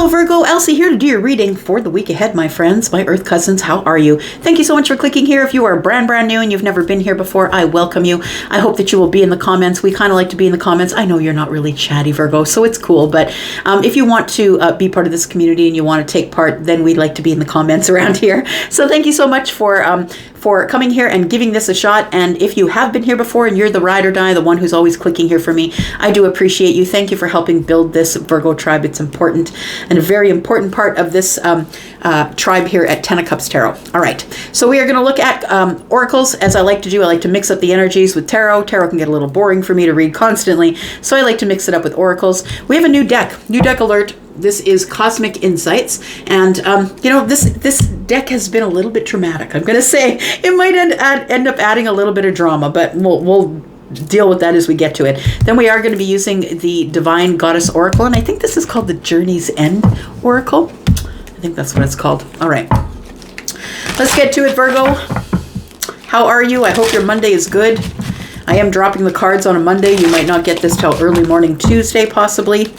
Hello Virgo, Elsie here to do your reading for the week ahead, my friends, my Earth cousins. How are you? Thank you so much for clicking here. If you are brand new and you've never been here before, I welcome you. I hope that you will be in the comments. We kind of like to be in the comments. I know you're not really chatty, Virgo, so it's cool. But if you want to be part of this community and you want to take part, then we'd like to be in the comments around here. So thank you so much for coming here and giving this a shot. And if you have been here before and you're the ride or die, the one who's always clicking here for me, I do appreciate you. Thank you for helping build this Virgo tribe. It's important and a very important part of this tribe here at 10 of Cups Tarot. All right, so we are going to look at oracles. As I like to do, I like to mix up the energies with tarot. Tarot can get a little boring for me to read constantly, so I like to mix it up with oracles. We have a new deck alert. This is Cosmic Insights, and this deck has been a little bit dramatic. I'm going to say it might end up adding a little bit of drama, but we'll deal with that as we get to it. Then we are going to be using the Divine Goddess Oracle, and I think this is called the Journey's End Oracle. I think that's what it's called. All right, let's get to it, Virgo. How are you? I hope your Monday is good. I am dropping the cards on a Monday. You might not get this till early morning Tuesday, possibly.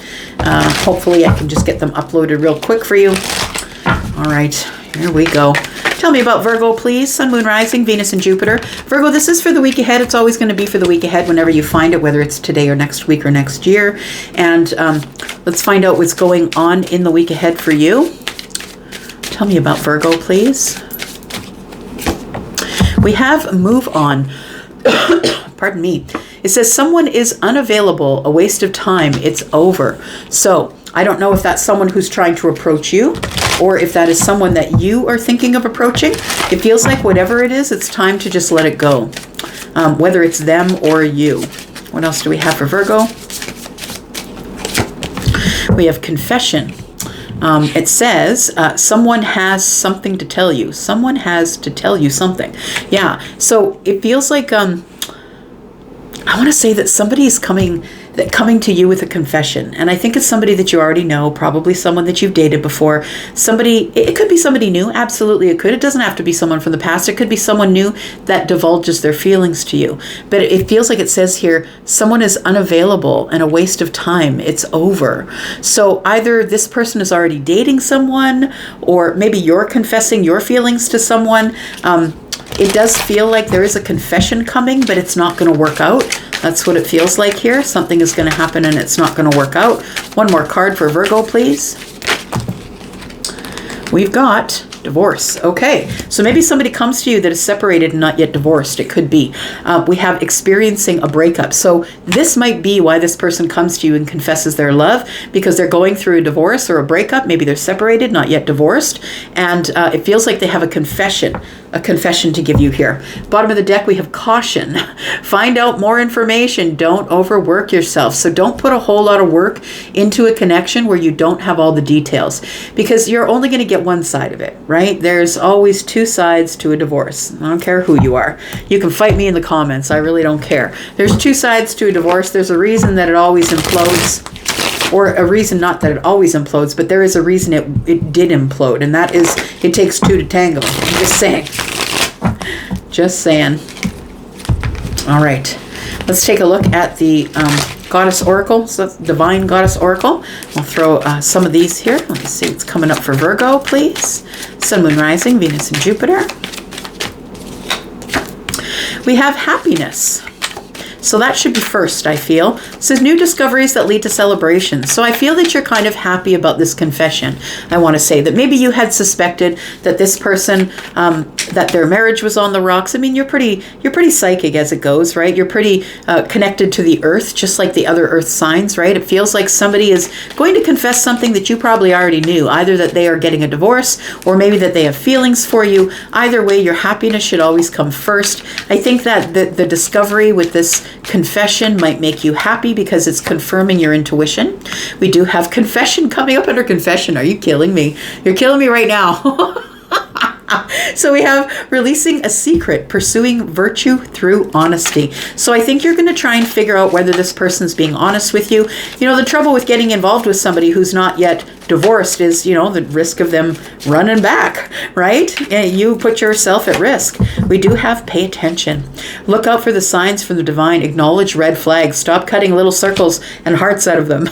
Hopefully I can just get them uploaded real quick for you. All right, here we go. Tell me about Virgo, please. Sun, Moon, Rising, Venus, and Jupiter. Virgo, this is for the week ahead. It's always going to be for the week ahead whenever you find it, whether it's today or next week or next year. And let's find out what's going on in the week ahead for you. Tell me about Virgo, please. We have move on. Pardon me. It says someone is unavailable, a waste of time, it's over. So I don't know if that's someone who's trying to approach you or if that is someone that you are thinking of approaching. It feels like whatever it is, it's time to just let it go, whether it's them or you. What else do we have for Virgo? We have confession. It says someone has something to tell you. Someone has to tell you something. Yeah, so it feels like I want to say that somebody's coming to you with a confession. And I think it's somebody that you already know, probably someone that you've dated before. It could be somebody new. Absolutely, it could. It doesn't have to be someone from the past. It could be someone new that divulges their feelings to you. But it feels like it says here, someone is unavailable and a waste of time. It's over. So either this person is already dating someone, or maybe you're confessing your feelings to someone. It does feel like there is a confession coming, but it's not going to work out. That's what it feels like here. Something is going to happen and it's not going to work out. One more card for Virgo, please. We've got divorce. Okay, so maybe somebody comes to you that is separated and not yet divorced. It could be. We have experiencing a breakup. So this might be why this person comes to you and confesses their love, because they're going through a divorce or a breakup. Maybe they're separated, not yet divorced. And it feels like they have a confession to give you here. Bottom of the deck, we have caution. Find out more information. Don't overwork yourself. So don't put a whole lot of work into a connection where you don't have all the details, because you're only going to get one side of it, right? There's always two sides to a divorce. I don't care who you are. You can fight me in the comments. I really don't care. There's two sides to a divorce. There's a reason that it always implodes, or a reason not that it always implodes, but there is a reason it did implode, and that is it takes two to tango. I'm just saying. Just saying. All right. Let's take a look at the Goddess Oracle. So that's Divine Goddess Oracle. I'll throw some of these here. Let's see what's coming up for Virgo, please. Sun, Moon, Rising, Venus, and Jupiter. We have happiness. So that should be first, I feel. It says new discoveries that lead to celebrations. So I feel that you're kind of happy about this confession. I want to say that maybe you had suspected that this person, that their marriage was on the rocks. I mean, you're pretty psychic as it goes, right? You're pretty connected to the earth, just like the other earth signs, right? It feels like somebody is going to confess something that you probably already knew, either that they are getting a divorce or maybe that they have feelings for you. Either way, your happiness should always come first. I think that the discovery with this confession might make you happy because it's confirming your intuition. We do have confession coming up under confession. Are you killing me? You're killing me right now. So we have releasing a secret, pursuing virtue through honesty. So I think you're going to try and figure out whether this person's being honest with you. You know, the trouble with getting involved with somebody who's not yet divorced is, the risk of them running back, right? You put yourself at risk. We do have pay attention. Look out for the signs from the divine. Acknowledge red flags. Stop cutting little circles and hearts out of them.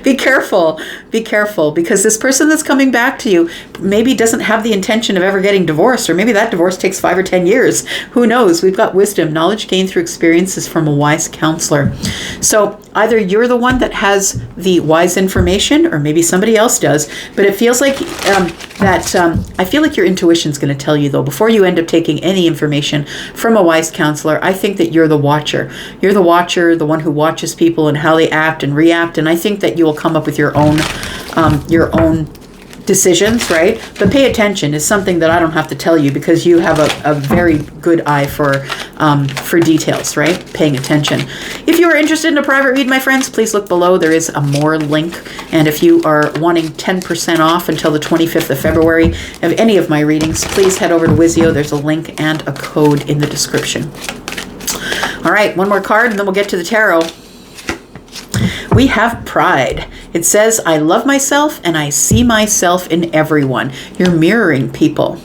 Be careful. Be careful, because this person that's coming back to you maybe doesn't have the intention of ever getting divorced, or maybe that divorce takes 5 or 10 years. Who knows? We've got wisdom. Knowledge gained through experiences from a wise counselor. So either you're the one that has the wise information, or maybe somebody else does. But it feels like I feel like your intuition's going to tell you, though, before you end up taking any information from a wise counselor, I think that you're the watcher. You're the watcher, the one who watches people and how they act and react. And I think that you will come up with your own decisions, right? But pay attention is something that I don't have to tell you, because you have a very good eye for details, right? Paying attention. If you are interested in a private read, my friends, please look below. There is a more link. And if you are wanting 10% off until the 25th of February of any of my readings, please head over to Wizio. There's a link and a code in the description. All right, one more card and then we'll get to the tarot. We have pride. It says, I love myself and I see myself in everyone. You're mirroring people.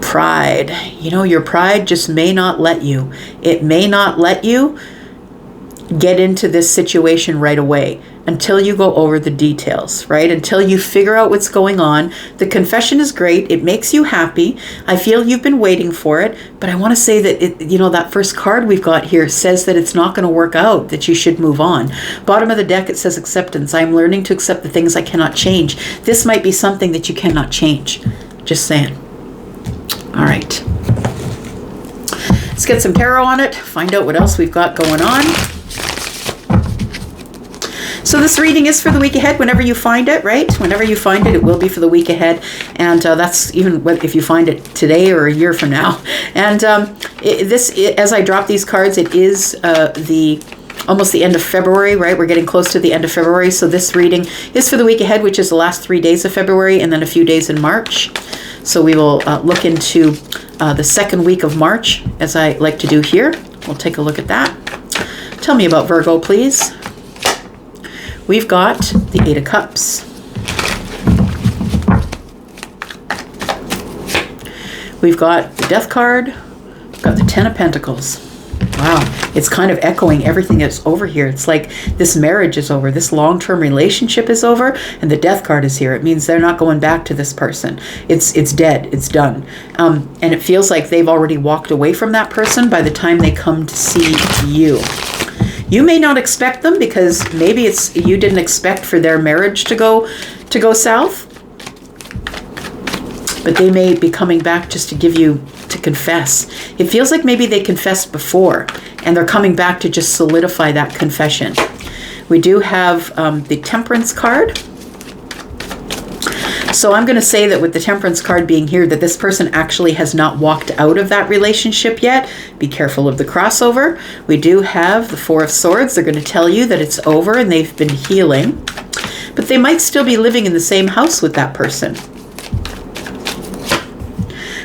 Pride. You know, your pride just may not let you. It may not let you get into this situation right away until you go over the details, right? Until you figure out what's going on. The confession is great. It makes you happy. I feel you've been waiting for it, but I want to say that that first card we've got here says that it's not going to work out, that you should move on. Bottom of the deck, it says acceptance. I'm learning to accept the things I cannot change. This might be something that you cannot change. Just saying. All right. Let's get some tarot on it, find out what else we've got going on. So this reading is for the week ahead whenever you find it, right? Whenever you find it, it will be for the week ahead. And that's even if you find it today or a year from now. And as I drop these cards, it is almost the end of February, right? We're getting close to the end of February. So this reading is for the week ahead, which is the last 3 days of February and then a few days in March. So we will look into the second week of March, as I like to do here. We'll take a look at that. Tell me about Virgo, please. We've got the 8 of Cups. We've got the Death card. We've got the 10 of Pentacles. Wow, it's kind of echoing everything that's over here. It's like this marriage is over, this long-term relationship is over, and the Death card is here. It means they're not going back to this person. It's dead, it's done. And it feels like they've already walked away from that person by the time they come to see you. You may not expect them, because maybe you didn't expect for their marriage to go south, but they may be coming back just to confess. It feels like maybe they confessed before and they're coming back to just solidify that confession. We do have the Temperance card. So I'm going to say that with the Temperance card being here, that this person actually has not walked out of that relationship yet. Be careful of the crossover. We do have the 4 of Swords. They're going to tell you that it's over and they've been healing, but they might still be living in the same house with that person.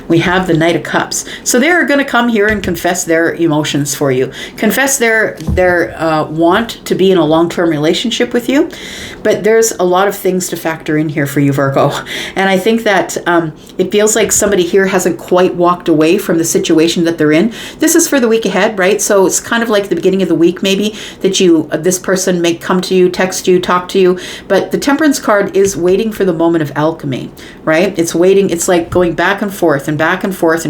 We have the Knight of Cups. So they're going to come here and confess their emotions for you. Confess their want to be in a long-term relationship with you. But there's a lot of things to factor in here for you, Virgo. And I think that it feels like somebody here hasn't quite walked away from the situation that they're in. This is for the week ahead, right? So it's kind of like the beginning of the week, maybe, that this person may come to you, text you, talk to you. But the Temperance card is waiting for the moment of alchemy, right? It's waiting. It's like going back and forth and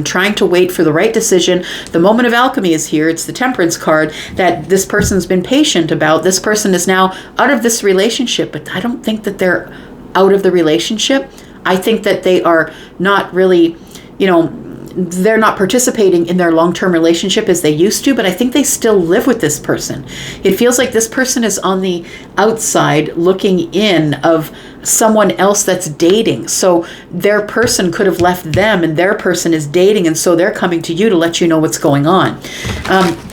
trying to wait for the right decision. The moment of alchemy is here. It's the Temperance card that this person's been patient about. This person is now out of this relationship, but I don't think that they're out of the relationship. I think that they are not really, they're not participating in their long-term relationship as they used to, but I think they still live with this person. It feels like this person is on the outside looking in of someone else that's dating. So their person could have left them and their person is dating, and so they're coming to you to let you know what's going on.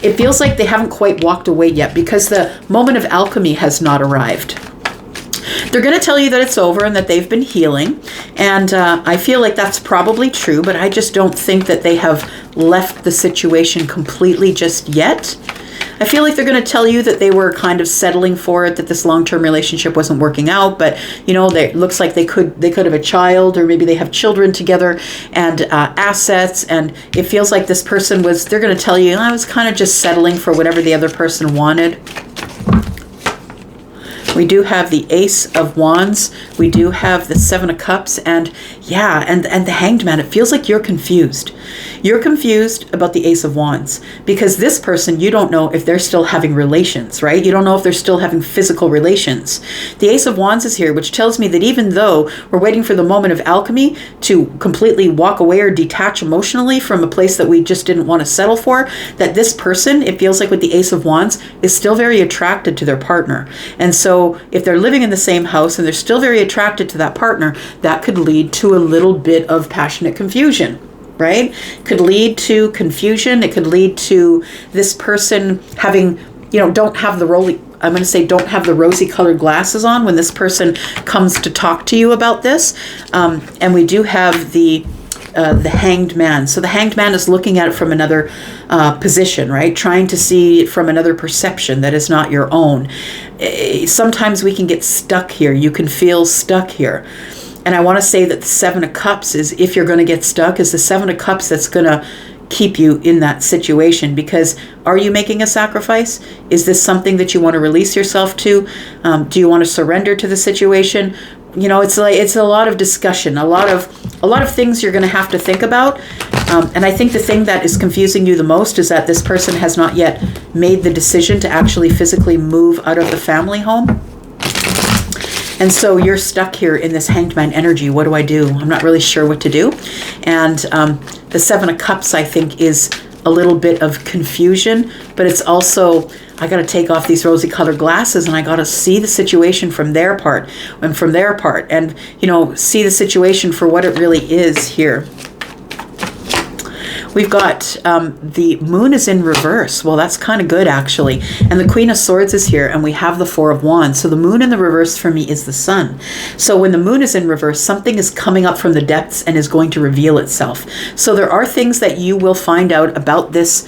It feels like they haven't quite walked away yet because the moment of alchemy has not arrived. They're going to tell you that it's over and that they've been healing. And I feel like that's probably true, but I just don't think that they have left the situation completely just yet. I feel like they're going to tell you that they were kind of settling for it, that this long-term relationship wasn't working out, but it looks like they could have a child, or maybe they have children together and assets, and it feels like this person they're going to tell you, I was kind of just settling for whatever the other person wanted. We do have the Ace of Wands. We do have the Seven of Cups. And yeah, and the Hanged Man. It feels like you're confused. You're confused about the Ace of Wands because this person, you don't know if they're still having relations, right? You don't know if they're still having physical relations. The Ace of Wands is here, which tells me that even though we're waiting for the moment of alchemy to completely walk away or detach emotionally from a place that we just didn't want to settle for, that this person, it feels like with the Ace of Wands, is still very attracted to their partner. And so if they're living in the same house and they're still very attracted to that partner, that could lead to a little bit of passionate confusion, right? Could lead to confusion. It could lead to this person having, don't have the rosy colored glasses on when this person comes to talk to you about this. And we do have the Hanged Man. So the Hanged Man is looking at it from another position, right? Trying to see it from another perception that is not your own. Sometimes we can get stuck here. You can feel stuck here. And I want to say that the Seven of Cups is, if you're going to get stuck, is the Seven of Cups that's going to keep you in that situation. Because are you making a sacrifice? Is this something that you want to release yourself to? Do you want to surrender to the situation? It's a lot of discussion, a lot of things you're going to have to think about. And I think the thing that is confusing you the most is that this person has not yet made the decision to actually physically move out of the family home. And so you're stuck here in this Hanged Man energy. What do I do? I'm not really sure what to do. And the Seven of Cups, I think, is a little bit of confusion, but it's also, I got to take off these rosy colored glasses and I got to see the situation from their part and see the situation for what it really is here. We've got the Moon is in reverse. Well, that's kind of good, actually. And the Queen of Swords is here, and we have the Four of Wands. So the Moon in the reverse for me is the Sun. So when the Moon is in reverse, something is coming up from the depths and is going to reveal itself. So there are things that you will find out about this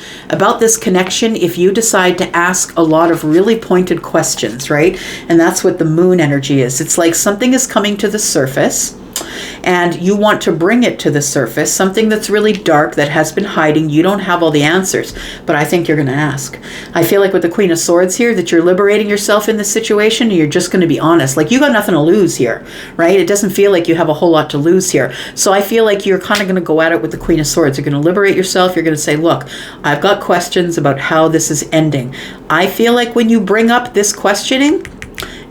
connection if you decide to ask a lot of really pointed questions, right? And that's what the Moon energy is. It's like something is coming to the surface, and you want to bring it to the surface, something that's really dark that has been hiding. You don't have all the answers, but I think you're going to ask. I feel like with the Queen of Swords here, that you're liberating yourself in this situation, and you're just going to be honest. Like, you got nothing to lose here, right? It doesn't feel like you have a whole lot to lose here. So I feel like you're kind of going to go at it with the Queen of Swords. You're going to liberate yourself. You're going to say, look, I've got questions about how this is ending. I feel like when you bring up this questioning,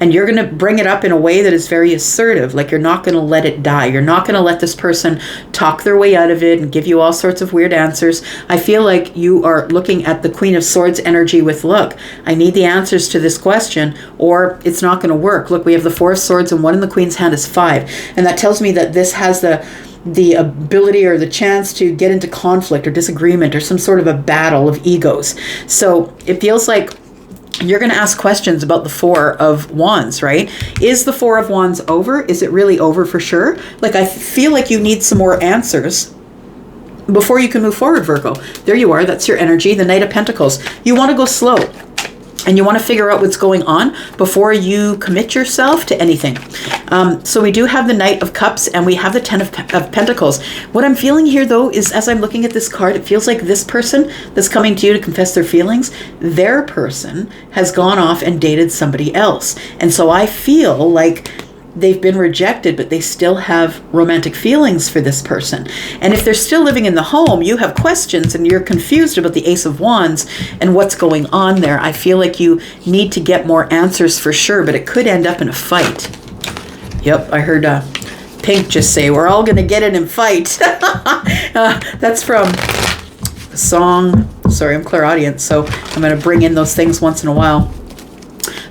and you're going to bring it up in a way that is very assertive, like you're not going to let it die. You're not going to let this person talk their way out of it and give you all sorts of weird answers. I feel like you are looking at the Queen of Swords energy with, look, I need the answers to this question or it's not going to work. Look, we have the Four of Swords and one in the Queen's hand is 5. And that tells me that this has the ability or the chance to get into conflict or disagreement or some sort of a battle of egos. So it feels like you're going to ask questions about the Four of Wands, right? Is the Four of Wands over? Is it really over for sure? Like, I feel like you need some more answers before you can move forward, Virgo. There you are. That's your energy, the Knight of Pentacles. You want to go slow. And you want to figure out what's going on before you commit yourself to anything. So we do have the Knight of Cups and we have the Ten of Pentacles. What I'm feeling here, though, is as I'm looking at this card, it feels like this person that's coming to you to confess their feelings, their person has gone off and dated somebody else. And so I feel like they've been rejected, but they still have romantic feelings for this person. And if they're still living in the home, you have questions and you're confused about the Ace of Wands and what's going on there. I feel like you need to get more answers for sure, but it could end up in a fight. Yep, I heard Pink just say, we're all going to get in and fight. That's from a song. Sorry, I'm clairaudient, so I'm going to bring in those things once in a while.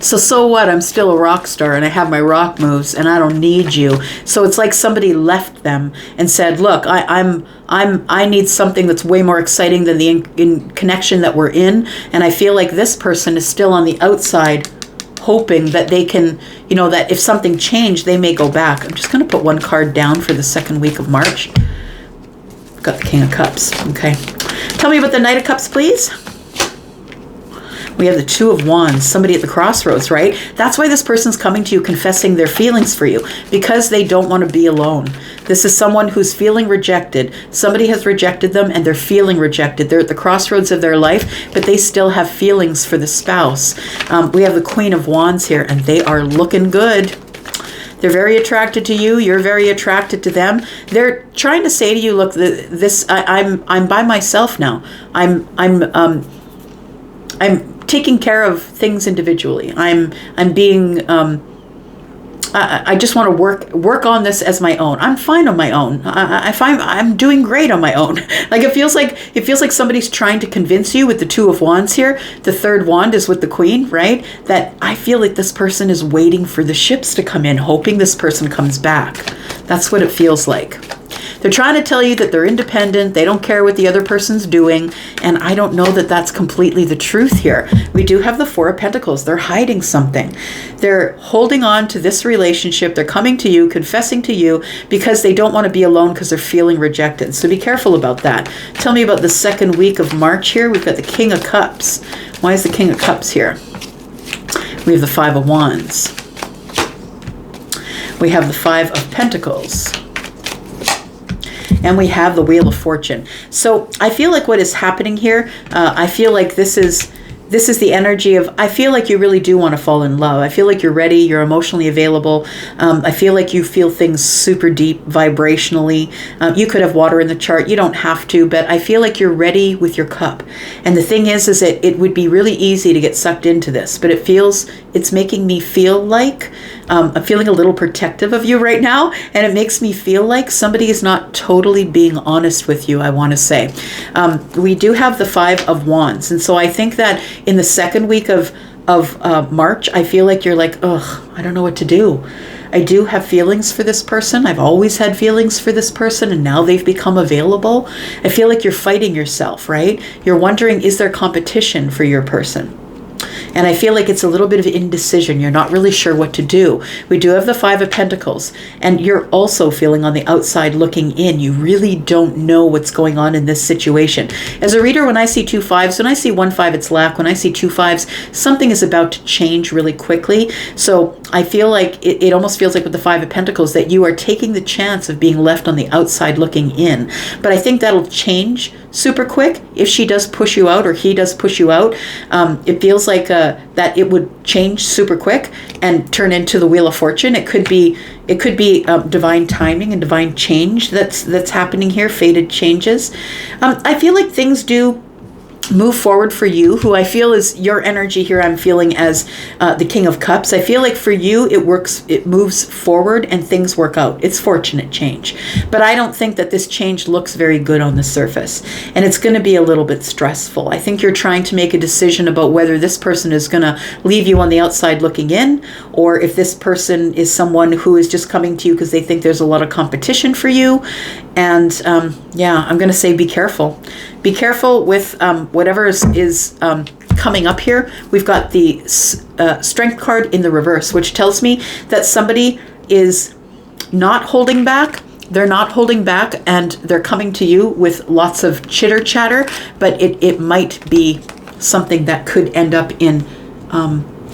So what? I'm still a rock star and I have my rock moves and I don't need you. So it's like somebody left them and said, look, I need something that's way more exciting than the in connection that we're in. And I feel like this person is still on the outside hoping that they can, that if something changed, they may go back. I'm just going to put one card down for the second week of March. Got the King of Cups. Okay. Tell me about the Knight of Cups, please. We have the Two of Wands, somebody at the crossroads, right? That's why this person's coming to you confessing their feelings for you, because they don't want to be alone. This is someone who's feeling rejected. Somebody has rejected them and they're feeling rejected. They're at the crossroads of their life, but they still have feelings for the spouse. We have the Queen of Wands here, and they are looking good. They're very attracted to you. You're very attracted to them. They're trying to say to you, look, I'm by myself now. I'm taking care of things individually. I'm being I just want to work on this as my own. I'm fine on my own. I find I'm doing great on my own. Like it feels like somebody's trying to convince you with the Two of Wands here. The third wand is with the Queen, right? That I feel like this person is waiting for the ships to come in, hoping this person comes back. That's what it feels like. They're trying to tell you that they're independent, they don't care what the other person's doing, and I don't know that that's completely the truth here. We do have the Four of Pentacles. They're hiding something. They're holding on to this relationship. They're coming to you, confessing to you, because they don't want to be alone because they're feeling rejected. So be careful about that. Tell me about the second week of March here. We've got the King of Cups. Why is the King of Cups here? We have the Five of Wands. We have the Five of Pentacles. And we have the Wheel of Fortune. So I feel like what is happening here, I feel like this is the energy of, I feel like you really do want to fall in love. I feel like you're ready, you're emotionally available. I feel like you feel things super deep vibrationally. You could have water in the chart, you don't have to, but I feel like you're ready with your cup. And the thing is that it would be really easy to get sucked into this, but it's making me feel like, I'm feeling a little protective of you right now, and it makes me feel like somebody is not totally being honest with you, I want to say. We do have the Five of Wands, and so I think that in the second week of March, I feel like you're like, ugh, I don't know what to do. I do have feelings for this person. I've always had feelings for this person, and now they've become available. I feel like you're fighting yourself, right? You're wondering, is there competition for your person? And I feel like it's a little bit of indecision. You're not really sure what to do. We do have the Five of Pentacles, and you're also feeling on the outside looking in. You really don't know what's going on in this situation. As a reader, when I see two fives, when I see 1 5, it's lack. When I see 2 5s, something is about to change really quickly. So I feel like it almost feels like with the Five of Pentacles that you are taking the chance of being left on the outside looking in. But I think that'll change super quick if she does push you out or he does push you out. It feels like that it would change super quick and turn into the Wheel of Fortune. It could be divine timing and divine change that's happening here, fated changes. I feel like things do move forward for you, who I feel is your energy here. I'm feeling as the King of Cups. I feel like for you, it moves forward and things work out. It's fortunate change. But I don't think that this change looks very good on the surface. And it's going to be a little bit stressful. I think you're trying to make a decision about whether this person is going to leave you on the outside looking in, or if this person is someone who is just coming to you because they think there's a lot of competition for you. And yeah, I'm going to say be careful. Be careful with whatever is coming up here. We've got the Strength card in the reverse, which tells me that somebody is not holding back. They're not holding back, and they're coming to you with lots of chitter chatter, but it might be something that could end up in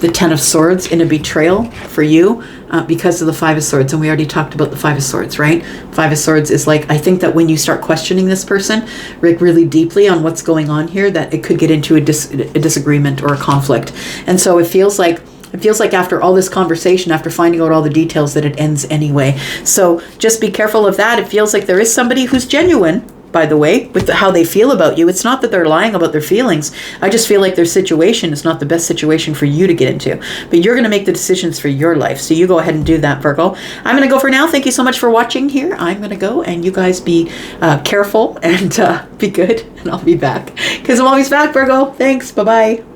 the Ten of Swords, in a betrayal for you because of the Five of Swords. And we already talked about the Five of Swords, right? Five of Swords is like, I think that when you start questioning this person really deeply on what's going on here, that it could get into a disagreement or a conflict. And so it feels like after all this conversation, after finding out all the details, that it ends anyway. So just be careful of that. It feels like there is somebody who's genuine, by the way, with how they feel about you. It's not that they're lying about their feelings. I just feel like their situation is not the best situation for you to get into. But you're going to make the decisions for your life. So you go ahead and do that, Virgo. I'm going to go for now. Thank you so much for watching here. I'm going to go, and you guys be careful and be good. And I'll be back because I'm always back, Virgo. Thanks. Bye-bye.